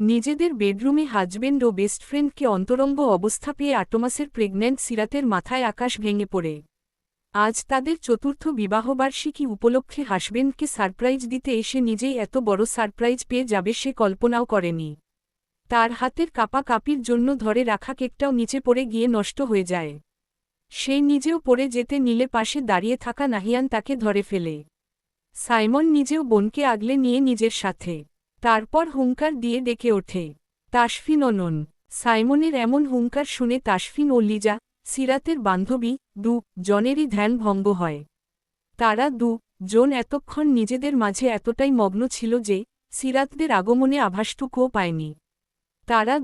নিজেদের বেডরুমে হাজবেন্ড ও বেস্ট ফ্রেন্ডকে অন্তরঙ্গ অবস্থা পেয়ে ৮ মাসের প্রেগন্যান্ট সিরাতের মাথায় আকাশ ভেঙে পড়ে। আজ তাদের চতুর্থ বিবাহবার্ষিকী উপলক্ষে হাজবেন্ডকে সারপ্রাইজ দিতে এসে নিজেই এত বড় সারপ্রাইজ পেয়ে যাবে সে কল্পনাও করেনি। তার হাতের কাঁপির জন্য ধরে রাখা কেকটাও নিচে পড়ে গিয়ে নষ্ট হয়ে যায়। সে নিজেও পড়ে যেতে নিলে পাশে দাঁড়িয়ে থাকা নাহিয়ান তাকে ধরে ফেলে। সাইমন নিজেও বোনকে আগলে নিয়ে নিজের সাথে। তারপর হুঙ্কার দিয়ে ডেকে ওঠে, তাসফিন অনন। সাইমনের এমন হুঙ্কার শুনে তাসফিন ও লিজা, সিরাতের বান্ধবী, জনেরই ধ্যান ভঙ্গ হয়। তারা জন এতক্ষণ নিজেদের মাঝে এতটাই মগ্ন ছিল যে সিরাতদের আগমনে আভাসটুকুও পায়নি। তারা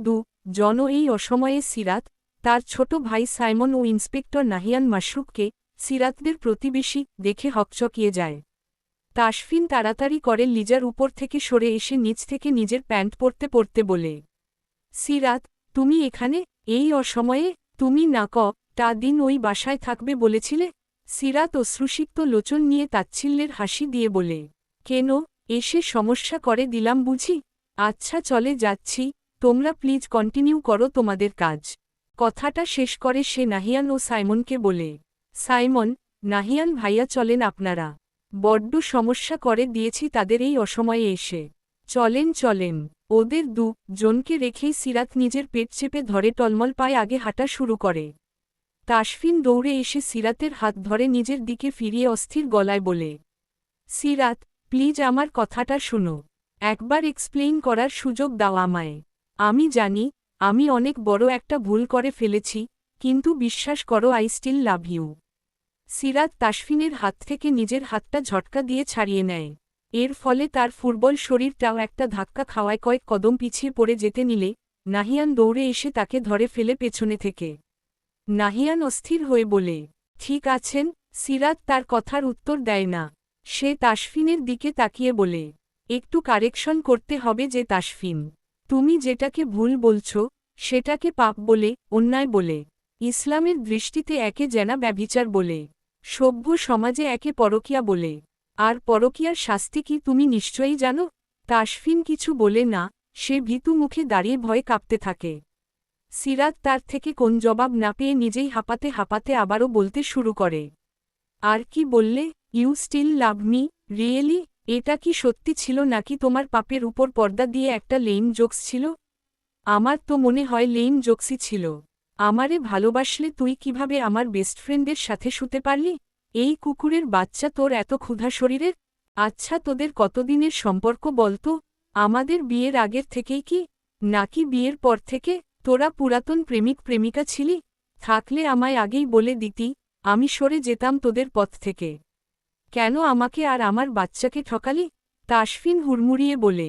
জনও এই অসময়ে সিরাত, তার ছোট ভাই সাইমন ও ইন্সপেক্টর নাহিয়ান মাশরুককে, সিরাতদের প্রতিবেশী, দেখে হকচকিয়ে যায়। তাসফিন তাড়াতাড়ি করে লিজার উপর থেকে সরে এসে নিচ থেকে নিজের প্যান্ট পরতে বলে, সিরাত, তুমি এখানে এই অসময়ে? তুমি না টা দিন ওই বাসায় থাকবে বলেছিলে? সিরাত অশ্রুসিক্ত লোচন নিয়ে তাচ্ছিল্যের হাসি দিয়ে বলে, কেন, এসে সমস্যা করে দিলাম বুঝি? আচ্ছা চলে যাচ্ছি, তোমরা প্লিজ কন্টিনিউ করো তোমাদের কাজ। কথাটা শেষ করে সে নাহিয়ান ও সাইমনকে বলে, সাইমন, নাহিয়ান ভাইয়া চলেন আপনারা। বড্ড সমস্যা করে দিয়েছি তাদের এই অসময়ে এসে। চলেন। ওদের জনকে রেখেই সিরাত নিজের পেট চেপে ধরে টলমল পায়ে আগে হাঁটা শুরু করে। তাসফিন দৌড়ে এসে সিরাতের হাত ধরে নিজের দিকে ফিরিয়ে অস্থির গলায় বলে, সিরাত, প্লিজ আমার কথাটা শুনো। একবার এক্সপ্লেইন করার সুযোগ দাও আমায়। আমি জানি আমি অনেক বড় একটা ভুল করে ফেলেছি, কিন্তু বিশ্বাস করো আই স্টিল লাভ ইউ। সিরাত তাসফিনের হাত থেকে নিজের হাতটা ঝটকা দিয়ে ছাড়িয়ে নেয়। এর ফলে তার ফুটবল শরীরটাও একটা ধাক্কা খাওয়ায় কয়েক কদম পিছিয়ে পড়ে যেতে নিলে নাহিয়ান দৌড়ে এসে তাকে ধরে ফেলে পেছনে থেকে। নাহিয়ান অস্থির হয়ে বলে, ঠিক আছেন? সিরাত তার কথার উত্তর দেয় না। সে তাসফিনের দিকে তাকিয়ে বলে, একটু কারেকশন করতে হবে যে তাসফিন, তুমি যেটাকে ভুল বলছো সেটাকে পাপ বলে, অন্যায় বলে, ইসলামের দৃষ্টিতে একে জেনা ব্যভিচার বলে, সভ্য সমাজে একে পরকীয়া বলে। আর পরকীয়ার শাস্তি কি তুমি নিশ্চয়ই জানো? তাসফিন কিছু বলে না, সে ভীতু মুখে দাঁড়িয়ে ভয়ে কাঁপতে থাকে। সিরাত তার থেকে কোন জবাব না পেয়ে নিজেই হাঁপাতে আবারও বলতে শুরু করে, আর কি বললে? You still love me, really? এটা কি সত্যি ছিল নাকি তোমার পাপের উপর পর্দা দিয়ে একটা লেইম জোকস ছিল? আমার তো মনে হয় লেইম জোকসই ছিল। আমারে ভালোবাসলে তুই কিভাবে আমার বেস্ট ফ্রেন্ডের সাথে শুতে পারলি? এই কুকুরের বাচ্চা তোর এত ক্ষুধা শরীরের? আচ্ছা তোদের কতদিনের সম্পর্ক বলতো? আমাদের বিয়ের আগের থেকেই কি, নাকি বিয়ের পর থেকে? তোরা পুরাতন প্রেমিকা ছিলি? থাকলে আমায় আগেই বলে দিতি, আমি সরে যেতাম তোদের পথ থেকে। কেন আমাকে আর আমার বাচ্চাকে ঠকালি? তাসফিন হুড়মুড়িয়ে বলে,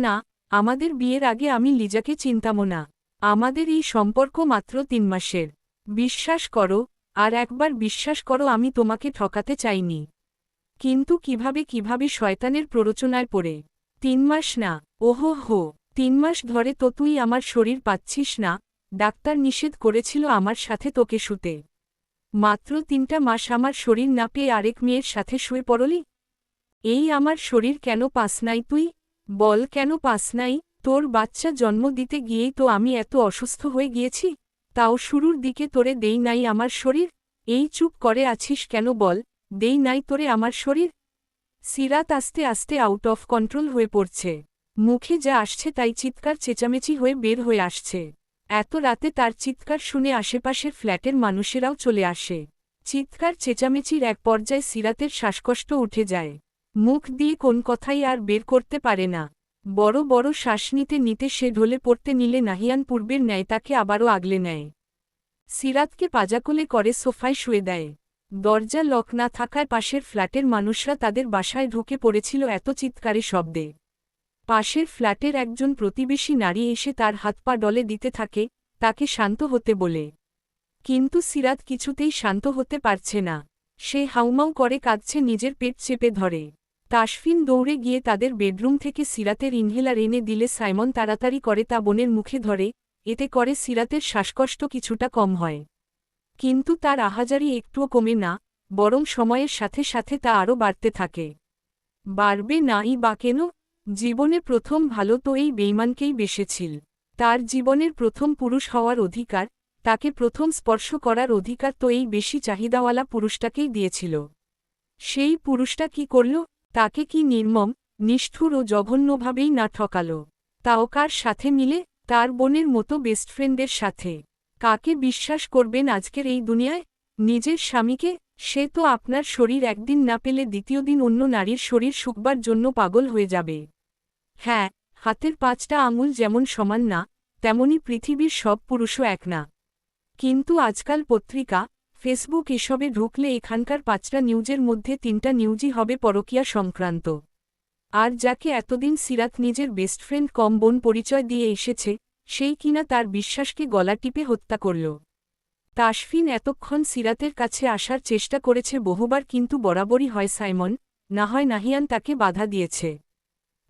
না, আমাদের বিয়ের আগে আমি লিজাকে চিনতামও না। আমাদের এই সম্পর্ক মাত্র 3 মাসের। বিশ্বাস করো, আর একবার বিশ্বাস করো আমি তোমাকে ঠকাতে চাইনি। কিন্তু কিভাবে শয়তানের প্ররোচনায় পড়ে? 3 মাস না, ওহো, 3 মাস ধরে তো তুই আমার শরীর পাচ্ছিস না। ডাক্তার নিষেধ করেছিল আমার সাথে তোকে শুতে। মাত্র 3টা মাস আমার শরীর না পেয়ে আরেক মেয়ের সাথে শুয়ে পড়লি? এই আমার শরীর কেন পাস নাই তুই? বল কেন পাস নাই? তোর বাচ্চা জন্ম দিতে গিয়েই তো আমি এত অসুস্থ হয়ে গিয়েছি। তাও শুরুর দিকে তোরে দেই নাই আমার শরীর? এই চুপ করে আছিস কেন বল, দেই নাই তোরে আমার শরীর? সিরাত আস্তে আউট অফ কন্ট্রোল হয়ে পড়ছে। মুখে যা আসছে তাই চিৎকার চেঁচামেচি হয়ে বের হয়ে আসছে। এত রাতে তার চিৎকার শুনে আশেপাশের ফ্ল্যাটের মানুষেরাও চলে আসে। চিৎকার চেঁচামেচির এক পর্যায়ে সিরাতের শ্বাসকষ্ট উঠে যায়। মুখ দিয়ে কোন কথাই আর বের করতে পারে না। বড় শ্বাস নিতে সে ঢলে পড়তে নিলে নাহিয়ান পূর্বের ন্যায় তাকে আবারও আগলে নেয়। সিরাতকে পাজাকোলে করে সোফায় শুয়ে দেয়। দরজা লক না থাকায় পাশের ফ্ল্যাটের মানুষরা তাদের বাসায় ঢুকে পড়েছিল এত চিৎকারে শব্দে। পাশের ফ্ল্যাটের একজন প্রতিবেশী নারী এসে তার হাত পা ডলে দিতে থাকে, তাকে শান্ত হতে বলে। কিন্তু সিরাত কিছুতেই শান্ত হতে পারছে না। সে হাউমাউ করে কাঁদছে, নিজের পেট চেপে ধরে। তাসফিন দৌড়ে গিয়ে তাদের বেডরুম থেকে সিরাতের ইনহেলার এনে দিলে সাইমন তাড়াতাড়ি করে তা বোনের মুখে ধরে, এতে করে সিরাতের শ্বাসকষ্ট কিছুটা কম হয়। কিন্তু তার আহাজারি একটুও কমে না, বরং সময়ের সাথে সাথে তা আরও বাড়তে থাকে। বাড়বে নাই বা কেন? জীবনে প্রথম ভালো তো এই বেইমানকেই বেসেছিল। তার জীবনের প্রথম পুরুষ হওয়ার অধিকার, তাকে প্রথম স্পর্শ করার অধিকার তো এই বেশি চাহিদাওয়ালা পুরুষটাকেই দিয়েছিল। সেই পুরুষটা কি করল? তাকে কি নির্মম, নিষ্ঠুর ও জঘন্যভাবেই না ঠকাল। তাও কার সাথে মিলে? তার বোনের মতো বেস্টফ্রেন্ডের সাথে। কাকে বিশ্বাস করবেন আজকের এই দুনিয়ায়? নিজের স্বামীকে? সে তো আপনার শরীর একদিন না পেলে দ্বিতীয় দিন অন্য নারীর শরীর শুকবার জন্য পাগল হয়ে যাবে। হ্যাঁ, হাতের 5টা আঙুল যেমন সমান না, তেমনি পৃথিবীর সব পুরুষও এক না। কিন্তু আজকাল পত্রিকা, ফেসবুক এসবে ঢুকলে এখানকার 5টা নিউজের মধ্যে 3টা নিউজই হবে পরকীয়া সংক্রান্ত। আর যাকে এতদিন সিরাত নিজের বেস্টফ্রেন্ড কম বোন পরিচয় দিয়ে এসেছে, সেই কিনা তার বিশ্বাসকে গলা টিপে হত্যা করল। তাসফিন এতক্ষণ সিরাতের কাছে আসার চেষ্টা করেছে বহুবার, কিন্তু বরাবরই হয় সাইমন, না হয় নাহিয়ান তাকে বাধা দিয়েছে।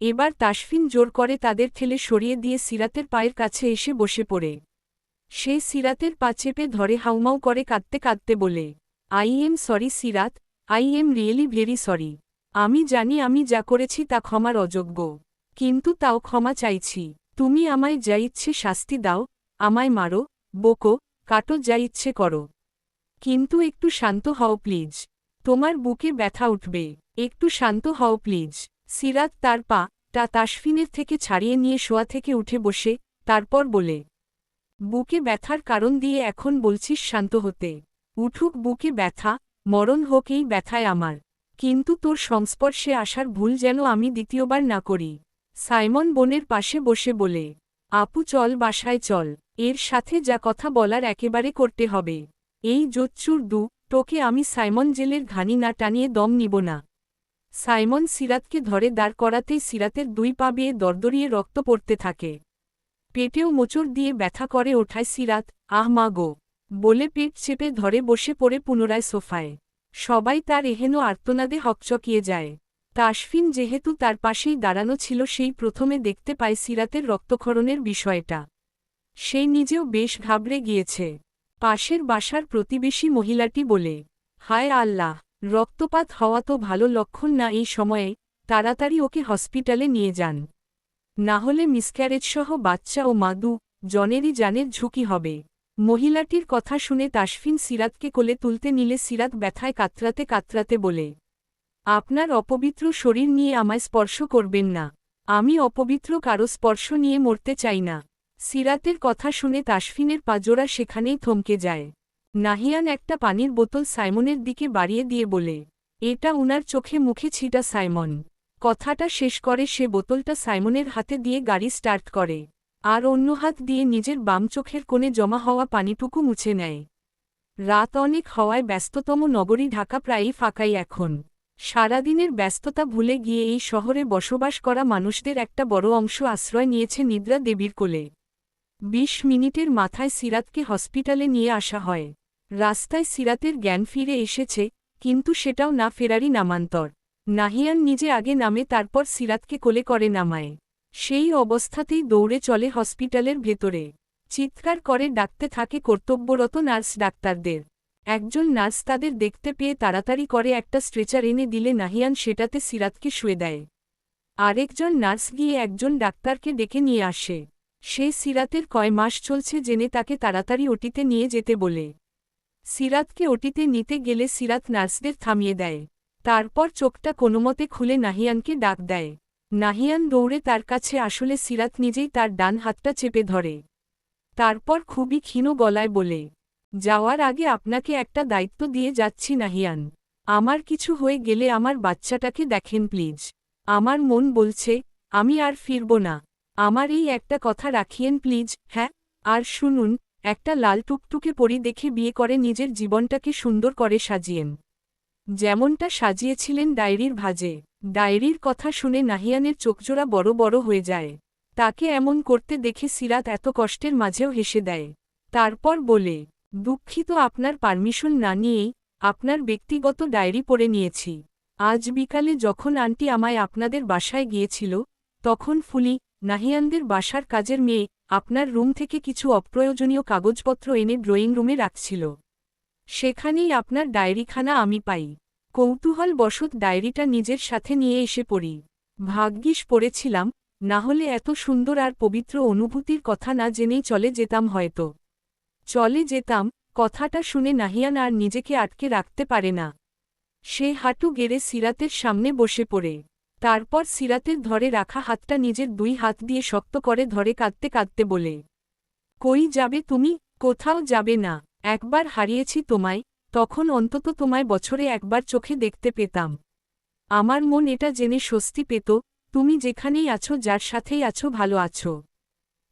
এবার তাসফিন জোর করে তাদের ঠেলে সরিয়ে দিয়ে সিরাতের পায়ের কাছে এসে বসে পড়ে। সে সিরাতের পা চেপে ধরে হাউমাউ করে কাঁদতে কাঁদতে বলে, I am sorry Sirat, I am really very sorry. আমি জানি আমি যা করেছি তা ক্ষমার অযোগ্য, কিন্তু তাও ক্ষমা চাইছি। তুমি আমায় যা ইচ্ছে শাস্তি দাও, আমায় মারো, বকো, কাটো, যা ইচ্ছে করো, কিন্তু একটু শান্ত হও প্লিজ। তোমার বুকে ব্যথা উঠবে, একটু শান্ত হও প্লিজ। সিরাত তার পা তাসফিনের থেকে ছাড়িয়ে নিয়ে শোয়া থেকে উঠে বসে, তারপর বলে, বুকে ব্যথার কারণ দিয়ে এখন বলছিস শান্ত হতে? উঠুক বুকে ব্যথা, মরণ হোক এই ব্যথায় আমার, কিন্তু তোর সংস্পর্শে আসার ভুল যেন আমি দ্বিতীয়বার না করি। সাইমন বোনের পাশে বসে বলে, আপু চল বাসায় চল, এর সাথে যা কথা বলার একেবারে করতে হবে। এই জোচ্চুর তোকে আমি সাইমন জেলের ঘানি না টানিয়ে দম নিব না। সাইমন সিরাতকে ধরে দাঁড় করাতেই সিরাতের 2 পা বেয়ে দরদরিয়ে রক্ত পড়তে থাকে। পেটেও মোচড় দিয়ে ব্যথা করে ওঠায় সিরাত, আহ মা গো বলে পেট চেপে ধরে বসে পড়ে পুনরায় সোফায়। সবাই তার এহেন আর্তনাদে হকচকিয়ে যায়। তাসফিন যেহেতু তার পাশেই দাঁড়ানো ছিল, সেই প্রথমে দেখতে পায় সিরাতের রক্তক্ষরণের বিষয়টা। সে নিজেও বেশ ঘাবড়ে গিয়েছে। পাশের বাসার প্রতিবেশী মহিলাটি বলে, হায় আল্লাহ, রক্তপাত হওয়া তো ভালো লক্ষণ না এই সময়ে, তাড়াতাড়ি ওকে হসপিটালে নিয়ে যান, না হলে মিসক্যারেজসহ বাচ্চা ও মাদু জনেরই জানের ঝুঁকি হবে। মহিলাটির কথা শুনে তাসফিন সিরাতকে কোলে তুলতে নিলে সিরাত ব্যথায় কাতরাতে কাতরাতে বলে, আপনার অপবিত্র শরীর নিয়ে আমায় স্পর্শ করবেন না, আমি অপবিত্র কারো স্পর্শ নিয়ে মরতে চাই না। সিরাতের কথা শুনে তাসফিনের পাজোড়া সেখানেই থমকে যায়। নাহিয়ান একটা পানির বোতল সাইমনের দিকে বাড়িয়ে দিয়ে বলে, এটা উনার চোখে মুখে ছিটা সাইমন। কথাটা শেষ করে সে বোতলটা সাইমনের হাতে দিয়ে গাড়ি স্টার্ট করে, আর অন্য হাত দিয়ে নিজের বাম চোখের কোণে জমা হওয়া পানিটুকু মুছে নেয়। রাত অনেক হওয়ায় ব্যস্ততম নগরী ঢাকা প্রায়ই ফাঁকাই এখন। সারাদিনের ব্যস্ততা ভুলে গিয়ে এই শহরে বসবাস করা মানুষদের একটা বড় অংশ আশ্রয় নিয়েছে নিদ্রা দেবীর কোলে। 20 মিনিটের মাথায় সিরাতকে হসপিটালে নিয়ে আসা হয়। রাস্তায় সিরাতের জ্ঞান ফিরে এসেছে, কিন্তু সেটাও না ফেরারই নামান্তর। নাহিয়ান নিজে আগে নামে, তারপর সিরাতকে কোলে করে নামায়। সেই অবস্থাতেই দৌড়ে চলে হসপিটালের ভেতরে। চিৎকার করে ডাকতে থাকে কর্তব্যরত নার্স ডাক্তারদের। একজন নার্স তাদের দেখতে পেয়ে তাড়াতাড়ি করে একটা স্ট্রেচার এনে দিলে নাহিয়ান সেটাতে সিরাতকে শুয়ে দেয়। আরেকজন নার্স গিয়ে একজন ডাক্তারকে ডেকে নিয়ে আসে। সে সিরাতের কয় মাস চলছে জেনে তাকে তাড়াতাড়ি ওটিতে নিয়ে যেতে বলে। সিরাতকে ওটিতে নিতে গেলে সিরাত নার্সদের থামিয়ে দেয়। তারপর চোখটা কোনোমতে খুলে নাহিয়ানকে ডাক দেয়। নাহিয়ান দৌড়ে তার কাছে আসলে সিরাত নিজেই তার ডান হাতটা চেপে ধরে। তারপর খুবই ক্ষীণ গলায় বলে, যাওয়ার আগে আপনাকে একটা দায়িত্ব দিয়ে যাচ্ছি নাহিয়ান। আমার কিছু হয়ে গেলে আমার বাচ্চাটাকে দেখেন প্লিজ। আমার মন বলছে আমি আর ফিরব না। আমার এই একটা কথা রাখিয়েন প্লিজ। হ্যাঁ, আর শুনুন, একটা লাল টুকটুকে পরি দেখে বিয়ে করে নিজের জীবনটাকে সুন্দর করে সাজিয়েন, যেমনটা সাজিয়েছিলেন ডায়েরির ভাজে। ডায়েরির কথা শুনে নাহিয়ানের চোখজোড়া বড় বড় হয়ে যায়। তাকে এমন করতে দেখে সিরাত এত কষ্টের মাঝেও হেসে দেয়। তারপর বলে, দুঃখিত, আপনার পারমিশন না নিয়েই আপনার ব্যক্তিগত ডায়েরি পড়ে নিয়েছি। আজ বিকালে যখন আন্টি আমায় আপনাদের বাসায় গিয়েছিল, তখন ফুলি, নাহিয়ানদের বাসার কাজের মেয়ে, আপনার রুম থেকে কিছু অপ্রয়োজনীয় কাগজপত্র এনে ড্রয়িং রুমে রাখছিল। সেখানেই আপনার ডায়েরিখানা আমি পাই। কৌতূহলবশত ডায়েরিটা নিজের সাথে নিয়ে এসে পড়ি। ভাগ্যিস পড়েছিলাম, না হলে এত সুন্দর আর পবিত্র অনুভূতির কথা না জেনেই চলে যেতাম হয়তো। চলে যেতাম, কথাটা শুনে নাহিয়ান আর নিজেকে আটকে রাখতে পারে না। সে হাঁটু গেড়ে সিরাতের সামনে বসে পড়ে। তারপর সিরাতের ধরে রাখা হাতটা নিজের 2 হাত দিয়ে শক্ত করে ধরে কাঁদতে কাঁদতে বলে, কই যাবে তুমি? কোথাও যাবে না। একবার হারিয়েছি তোমায়, তখন অন্তত তোমায় বছরে একবার চোখে দেখতে পেতাম। আমার মন এটা জেনে স্বস্তি পেত, তুমি যেখানেই আছো, যার সাথেই আছো, ভালো আছো,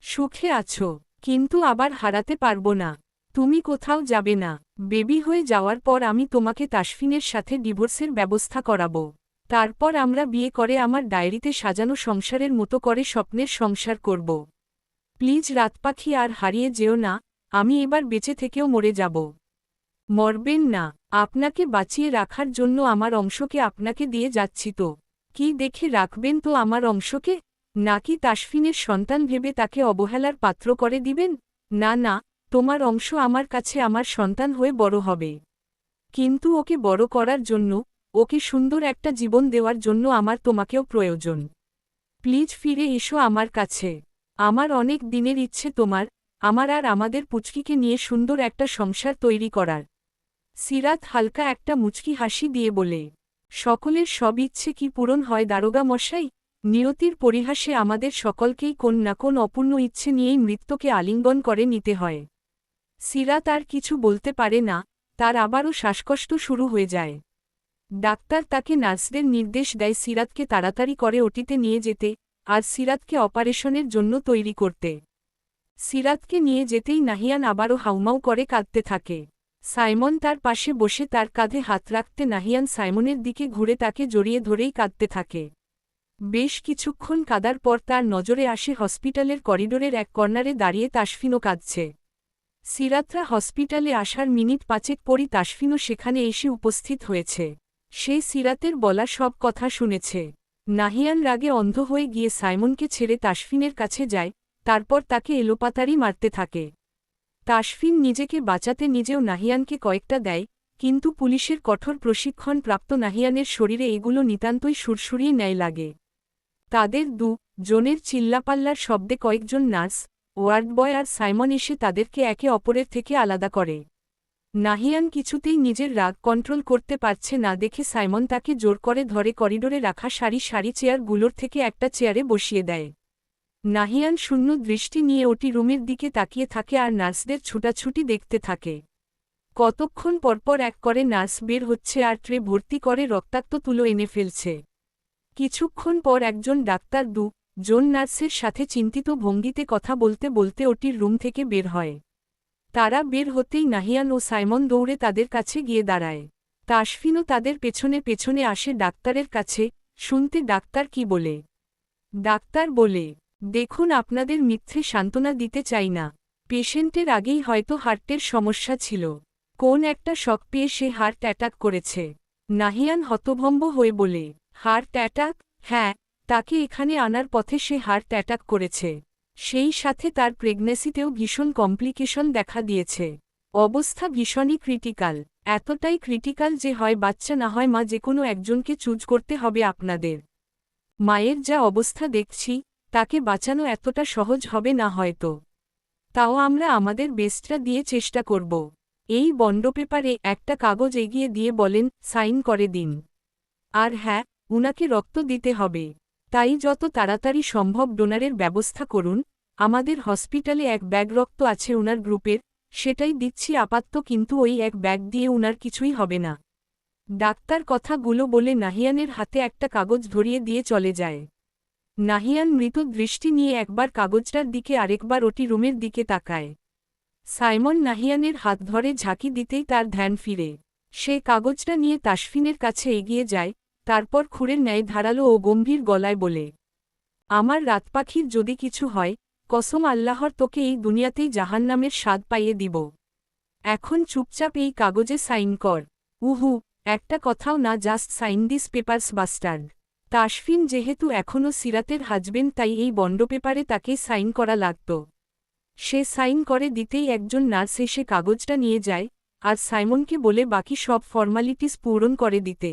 সুখে আছো। কিন্তু আবার হারাতে পারবো না। তুমি কোথাও যাবে না। বেবি হয়ে যাওয়ার পর আমি তোমাকে তাসফিনের সাথে ডিভোর্সের ব্যবস্থা করাবো। তারপর আমরা বিয়ে করে আমার ডায়েরিতে সাজানো সংসারের মতো করে স্বপ্নের সংসার করব। প্লিজ রাতপাখি, আর হারিয়ে যেও না। আমি এবার বেঁচে থেকেও মরে যাব। মরবেন না। আপনাকে বাঁচিয়ে রাখার জন্য আমার অংশকে আপনাকে দিয়ে যাচ্ছি তো। কি দেখে রাখবেন তো আমার অংশকে? নাকি তাসফিনের সন্তান ভেবে তাকে অবহেলার পাত্র করে দিবেন? না না, তোমার অংশ আমার কাছে আমার সন্তান হয়ে বড় হবে। কিন্তু ওকে বড় করার জন্য, ওকে সুন্দর একটা জীবন দেওয়ার জন্য আমার তোমাকেও প্রয়োজন। প্লিজ ফিরে এসো আমার কাছে। আমার অনেক দিনের ইচ্ছে তোমার, আমার আর আমাদের পুচকিকে নিয়ে সুন্দর একটা সংসার তৈরি করার। সিরাত হালকা একটা মুচকি হাসি দিয়ে বলে, সকলের সব ইচ্ছে কি পূরণ হয় দারোগা মশাই? নিয়তির পরিহাসে আমাদের সকলকেই কোন না কোন অপূর্ণ ইচ্ছে নিয়েই মৃত্যুকে আলিঙ্গন করে নিতে হয়। সিরাত আর কিছু বলতে পারে না, তার আবারও শ্বাসকষ্ট শুরু হয়ে যায়। ডাক্তার তাকে নার্সদের নির্দেশ দেয় সিরাতকে তাড়াতাড়ি করে ওটিতে নিয়ে যেতে, আর সিরাতকে অপারেশনের জন্য তৈরি করতে। সিরাতকে নিয়ে যেতেই নাহিয়ান আবারও হাউমাউ করে কাঁদতে থাকে। সাইমন তার পাশে বসে তার কাঁধে হাত রাখতে নাহিয়ান সাইমনের দিকে ঘুরে তাকে জড়িয়ে ধরেই কাঁদতে থাকে। বেশ কিছুক্ষণ কাদার পর তার নজরে আসে হসপিটালের করিডোরের এক কর্নারে দাঁড়িয়ে তাসফিনও কাঁদছে। সিরাতরা হসপিটালে আসার মিনিট 5 পরই তাসফিনও সেখানে এসে উপস্থিত হয়েছে। সে সিরাতের বলা সব কথা শুনেছে। নাহিয়ান রাগে অন্ধ হয়ে গিয়ে সাইমনকে ছেড়ে তাসফিনের কাছে যায়, তারপর তাকে এলোপাতাড়ি মারতে থাকে। তাসফিন নিজেকে বাঁচাতে নিজেও নাহিয়ানকে কয়েকটা দেয়, কিন্তু পুলিশের কঠোর প্রশিক্ষণ প্রাপ্ত নাহিয়ানের শরীরে এগুলো নিতান্তই সুরসুরিয়ে ন্যায় লাগে। তাদের জনের চিল্লাপাল্লার শব্দে কয়েকজন নার্স, ওয়ার্ড বয় আর সাইমন এসে তাদেরকে একে অপরের থেকে আলাদা করে। নাহিয়ান কিছুতেই নিজের রাগ কন্ট্রোল করতে পারছে না দেখে সাইমন তাকে জোর করে ধরে করিডোরে রাখা সারি সারি চেয়ারগুলোর থেকে একটা চেয়ারে বসিয়ে দেয়। নাহিয়ান শূন্য দৃষ্টি নিয়ে ওটি রুমের দিকে তাকিয়ে থাকে আর নার্সদের ছুটাছুটি দেখতে থাকে। কতক্ষণ পরপর এক করে নার্স বের হচ্ছে আর ট্রে ভর্তি করে রক্তাক্ত তুলো এনে ফেলছে। কিছুক্ষণ পর একজন ডাক্তার জন নার্সের সাথে চিন্তিত ভঙ্গিতে কথা বলতে বলতে ওটির রুম থেকে বের হয়। তারা বের হতেই নাহিয়ান ও সাইমন দৌড়ে তাদের কাছে গিয়ে দাঁড়ায়। তাসফিনও তাদের পেছনে পেছনে আসে ডাক্তারের কাছে, শুনতে ডাক্তার কি বলে। ডাক্তার বলে, দেখুন, আপনাদের মিথ্যে সান্ত্বনা দিতে চাই না। পেশেন্টের আগেই হয়তো হার্টের সমস্যা ছিল। কোন একটা শক পেয়ে সে হার্ট অ্যাটাক করেছে। নাহিয়ান হতভম্ব হয়ে বলে, হার্ট অ্যাটাক? হ্যাঁ, তাকে এখানে আনার পথে সে হার্ট অ্যাটাক করেছে। সেই সাথে তার প্রেগন্যান্সিতেও ভীষণ কমপ্লিকেশন দেখা দিয়েছে। অবস্থা ভীষণই ক্রিটিক্যাল। এতটাই ক্রিটিক্যাল যে হয় বাচ্চা না হয় মা, যে কোনো একজনকে চুজ করতে হবে আপনাদের। মায়ের যা অবস্থা দেখছি, তাকে বাঁচানো এতটা সহজ হবে না হয়তো। তাও আমরা আমাদের বেস্টটা দিয়ে চেষ্টা করব। এই বন্ড পেপারে একটা কাগজ এগিয়ে দিয়ে বলেন, সাইন করে দিন। আর হ্যাঁ, উনাকে রক্ত দিতে হবে। তাই যত তাড়াতাড়ি সম্ভব ডোনারের ব্যবস্থা করুন। আমাদের হসপিটালে এক ব্যাগ রক্ত আছে উনার গ্রুপের, সেটাই দিচ্ছি আপাতত, কিন্তু ওই এক ব্যাগ দিয়ে উনার কিছুই হবে না। ডাক্তার কথাগুলো বলে নাহিয়ানের হাতে একটা কাগজ ধরিয়ে দিয়ে চলে যায়। নাহিয়ান মৃত দৃষ্টি নিয়ে একবার কাগজটার দিকে আরেকবার ওটি রুমের দিকে তাকায়। সাইমন নাহিয়ানের হাত ধরে ঝাঁকি দিতেই তার ধ্যান ফিরে। সে কাগজটা নিয়ে তাসফিনের কাছে এগিয়ে যায়, তারপর খুরের ন্যায় ধারালো ও গম্ভীর গলায় বলে, আমার রাতপাখির যদি কিছু হয়, কসম আল্লাহর, তোকে এই দুনিয়াতেই জাহান্নামের স্বাদ পাইয়ে দিব। এখন চুপচাপ এই কাগজে সাইন কর। উহু, একটা কথাও না, just sign this papers bastard. Tasfin যেহেতু এখনও সিরাতের হাজবেন্ড, তাই এই বন্ড পেপারে তাকে সাইন করা লাগত। সে সাইন করে দিতেই একজন নার্স এসে কাগজটা নিয়ে যায়, আর সাইমনকে বলে বাকি সব ফর্মালিটিস পূরণ করে দিতে।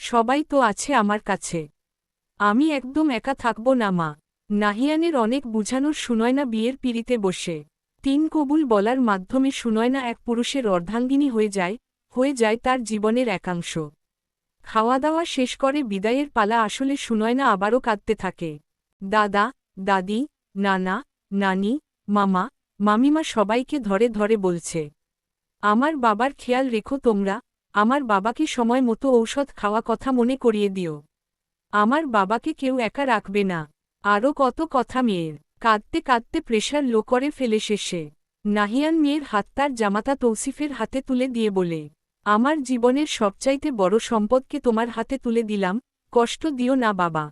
সবাই তো আছে আমার কাছে। আমি একদম একা থাকব না মা। নাহিয়ানের অনেক বুঝানোর সুনয়না বিয়ের পিঁড়িতে বসে 3 কবুল বলার মাধ্যমে সুনয়না এক পুরুষের অর্ধাঙ্গিনী হয়ে যায় তার জীবনের একাংশ। খাওয়া দাওয়া শেষ করে বিদায়ের পালা আসলে সুনয়না আবারও কাঁদতে থাকে। দাদা, দাদি, নানা, নানি, মামা, মামিমা সবাইকে ধরে ধরে বলছে, আমার বাবার খেয়াল রেখো তোমরা, আমার বাবাকে সময় মতো ঔষধ খাওয়া কথা মনে করিয়ে দিও। আমার বাবাকে কেউ একা রাখবে না। আরও কত কথা মেয়ের। কাঁদতে কাঁদতে প্রেশার লো করে ফেলে শেষে নাহিয়ান মেয়ের হাত তার জামাতা তৌসিফের হাতে তুলে দিয়ে বলে, আমার জীবনের সবচাইতে বড় সম্পদকে তোমার হাতে তুলে দিলাম, কষ্ট দিও না বাবা।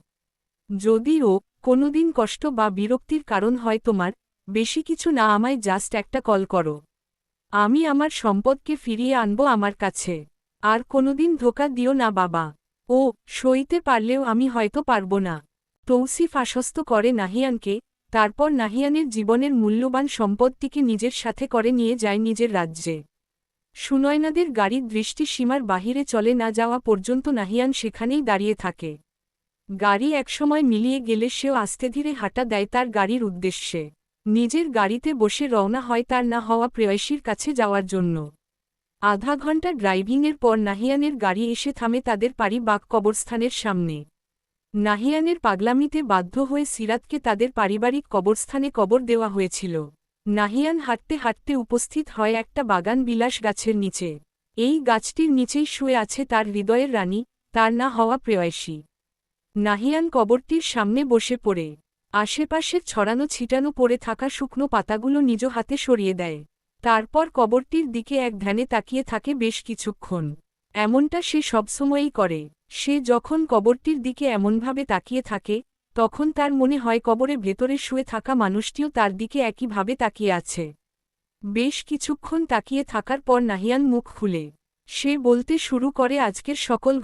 যদিও কোনোদিন কষ্ট বা বিরক্তির কারণ হয় তোমার, বেশি কিছু না, আমায় জাস্ট একটা কল করো। আমি আমার সম্পদকে ফিরিয়ে আনব আমার কাছে। আর কোনোদিন ধোঁকা দিও না বাবা। ও সইতে পারলেও আমি হয়তো পারব না। তৌসিফ আশ্বস্ত করে নাহিয়ানকে, তারপর নাহিয়ানের জীবনের মূল্যবান সম্পদটিকে নিজের সাথে করে নিয়ে যায় নিজের রাজ্যে। সুনয়নাদের গাড়ির দৃষ্টি সীমার বাহিরে চলে না যাওয়া পর্যন্ত নাহিয়ান সেখানেই দাঁড়িয়ে থাকে। গাড়ি একসময় মিলিয়ে গেলে সেও আস্তে ধীরে হাঁটা দেয় তার গাড়ির উদ্দেশ্যে। নিজের গাড়িতে বসে রওনা হয় তার না হওয়া প্রেয়সীর কাছে যাওয়ার জন্য। আধা ঘন্টা ড্রাইভিংয়ের পর নাহিয়ানের গাড়ি এসে থামে তাদের পারিবারিক কবরস্থানের সামনে। নাহিয়ানের পাগলামিতে বাধ্য হয়ে সিরাতকে তাদের পারিবারিক কবরস্থানে কবর দেওয়া হয়েছিল। নাহিয়ান হাঁটতে হাঁটতে উপস্থিত হয় একটা বাগান বিলাস গাছের নিচে। এই গাছটির নিচেই শুয়ে আছে তার হৃদয়ের রানী, তার না হওয়া প্রেয়সী। নাহিয়ান কবরটির সামনে বসে পড়ে আশেপাশের ছড়ানো ছিটানো পড়ে থাকা শুকনো পাতাগুলো নিজ হাতে সরিয়ে দেয়। তারপর কবরটির দিকে এক ধ্যানে তাকিয়ে থাকে বেশ কিছুক্ষণ। এমনটা সে সবসময়ই করে। সে যখন কবরটির দিকে এমনভাবে তাকিয়ে থাকে, তখন তার মনে হয় কবরের ভেতরে শুয়ে থাকা মানুষটিও তার দিকে একইভাবে তাকিয়ে আছে। বেশ কিছুক্ষণ তাকিয়ে থাকার পর নাহিয়ান মুখ খুলে সে বলতে শুরু করে আজকের সকল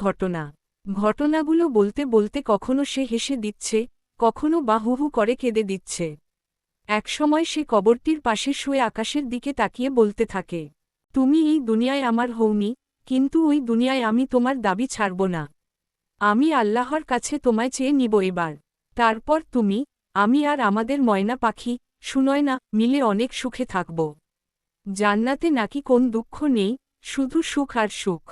ঘটনাগুলো বলতে বলতে কখনো সে হেসে দিচ্ছে, কখনো বা হু হু করে কেঁদে দিচ্ছে। একসময় সে কবরটির পাশে শুয়ে আকাশের দিকে তাকিয়ে বলতে থাকে, তুমি এই দুনিয়ায় আমার হওনি, কিন্তু ওই দুনিয়ায় আমি তোমার দাবি ছাড়ব না। আমি আল্লাহর কাছে তোমায় চেয়ে নিব এবার। তারপর তুমি, আমি আর আমাদের ময়না পাখি সুনয়না মিলে অনেক সুখে থাকব। জান্নাতে নাকি কোন দুঃখ নেই, শুধু সুখ আর সুখ।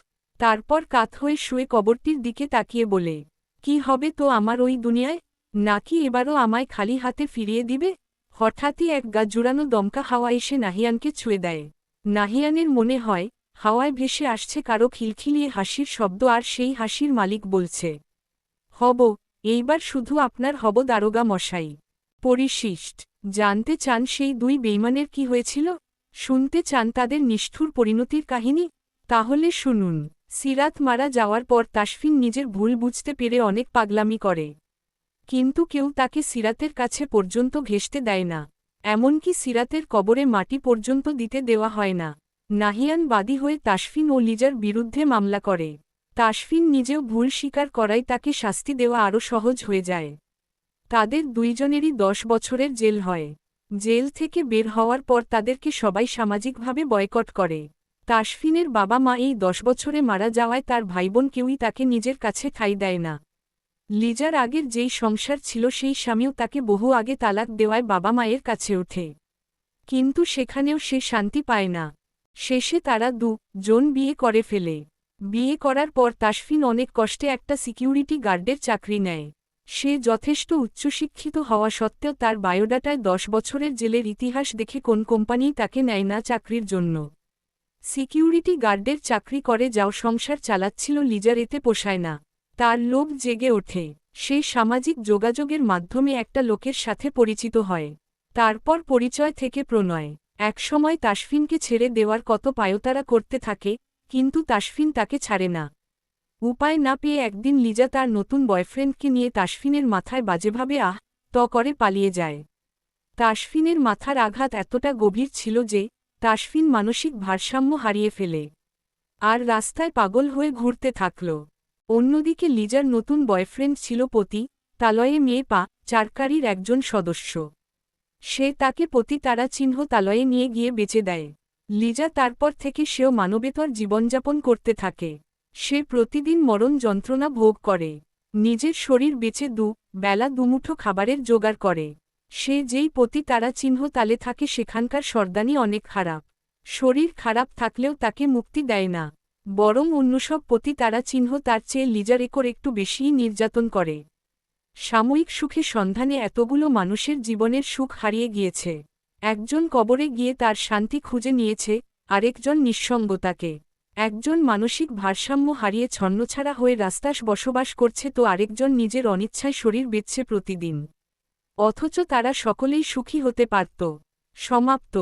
তারপর কাত হয়ে শুয়ে কবরটির দিকে তাকিয়ে বলে, কি হবে তো আমার ওই দুনিয়ায়? নাকি এবারও আমায় খালি হাতে ফিরিয়ে দিবে? হঠাৎই এক গা জুড়ানো দমকা হাওয়া এসে নাহিয়ানকে ছুঁয়ে দেয়। নাহিয়ানের মনে হয় হাওয়ায় ভেসে আসছে কারো খিলখিলিয়ে হাসির শব্দ, আর সেই হাসির মালিক বলছে, হব, এইবার শুধু আপনার হব দারোগা মশাই। পরিশিষ্ট জানতে চান সেই দুই বেইমানের কি হয়েছিল? শুনতে চান তাদের নিষ্ঠুর পরিণতির কাহিনী? তাহলে শুনুন। সিরাত মারা যাওয়ার পর তাসফিন নিজের ভুল বুঝতে পেরে অনেক পাগলামি করে। কিন্তু কেউ তাকে সিরাতের কাছে পর্যন্ত ঘেঁষতে দেয় না। এমনকি সিরাতের কবরে মাটি পর্যন্ত দিতে দেওয়া হয় না। নাহিয়ান বাদী হয়ে তাসফিন ও লিজার বিরুদ্ধে মামলা করে। তাসফিন নিজেও ভুল স্বীকার করায় তাকে শাস্তি দেওয়া আরও সহজ হয়ে যায়। তাদের দুইজনেরই 10 বছরের জেল হয়। জেল থেকে বের হওয়ার পর তাদেরকে সবাই সামাজিকভাবে বয়কট করে। তাসফিনের বাবা মা এই 10 বছরে মারা যাওয়ায় তার ভাইবোন কেউই তাকে নিজের কাছে ঠাঁই দেয় না। লিজার আগের যেই সংসার ছিল সেই স্বামীও তাকে বহু আগে তালাক দেওয়ায় বাবা মায়ের কাছে ওঠে। কিন্তু সেখানেও সে শান্তি পায় না। শেষে তারা জন বিয়ে করে ফেলে। বিয়ে করার পর তাসফিন অনেক কষ্টে একটা সিকিউরিটি গার্ডের চাকরি নেয়। সে যথেষ্ট উচ্চশিক্ষিত হওয়া সত্ত্বেও তার বায়োডাটায় 10 বছরের জেলের ইতিহাস দেখে কোন কোম্পানিই তাকে নেয় না চাকরির জন্য। সিকিউরিটি গার্ডের চাকরি করে যাও সংসার চালাচ্ছিল লিজার, এতে পোষায় না। তার লোভ জেগে ওঠে। সে সামাজিক যোগাযোগের মাধ্যমে একটা লোকের সাথে পরিচিত হয়। তারপর পরিচয় থেকে প্রণয়। একসময় তাসফিনকে ছেড়ে দেওয়ার কত পায়তারা করতে থাকে, কিন্তু তাসফিন তাকে ছাড়ে না। উপায় না পেয়ে একদিন লিজা তার নতুন বয়ফ্রেন্ডকে নিয়ে তাসফিনের মাথায় বাজেভাবে করে পালিয়ে যায়। তাসফিনের মাথার আঘাত এতটা গভীর ছিল যে তাসফিন মানসিক ভারসাম্য হারিয়ে ফেলে আর রাস্তায় পাগল হয়ে ঘুরতে থাকল। অন্যদিকে লিজার নতুন বয়ফ্রেন্ড ছিল পতি তালয়ে মেয়ে চারকারির একজন সদস্য। সে তাকে পতি তারা চিহ্ন তালয়ে নিয়ে গিয়ে বেচে দেয়। লিজা তারপর থেকে সেও মানবেতর জীবনযাপন করতে থাকে। সে প্রতিদিন মরণ যন্ত্রণা ভোগ করে, নিজের শরীর বেচে বেলা দুমুঠো খাবারের জোগাড় করে। সে যেই পতি তারা চিহ্ন তালে থাকে সেখানকার সর্দানি অনেক খারাপ। শরীর খারাপ থাকলেও তাকে মুক্তি দেয় না, বরং অন্য সব পতি তারা চিহ্ন তার চেয়ে লিজার একর একটু বেশিই নির্যাতন করে। সাময়িক সুখে সন্ধানে এতগুলো মানুষের জীবনের সুখ হারিয়ে গিয়েছে। একজন কবরে গিয়ে তার শান্তি খুঁজে নিয়েছে, আরেকজন নিঃসঙ্গতাকে। একজন মানসিক ভারসাম্য হারিয়ে ছন্নছাড়া হয়ে রাস্তায় বসবাস করছে, তো আরেকজন নিজের অনিচ্ছায় শরীর বেচছে প্রতিদিন। অথচ তারা সকলেই সুখী হতে পারত। সমাপ্ত।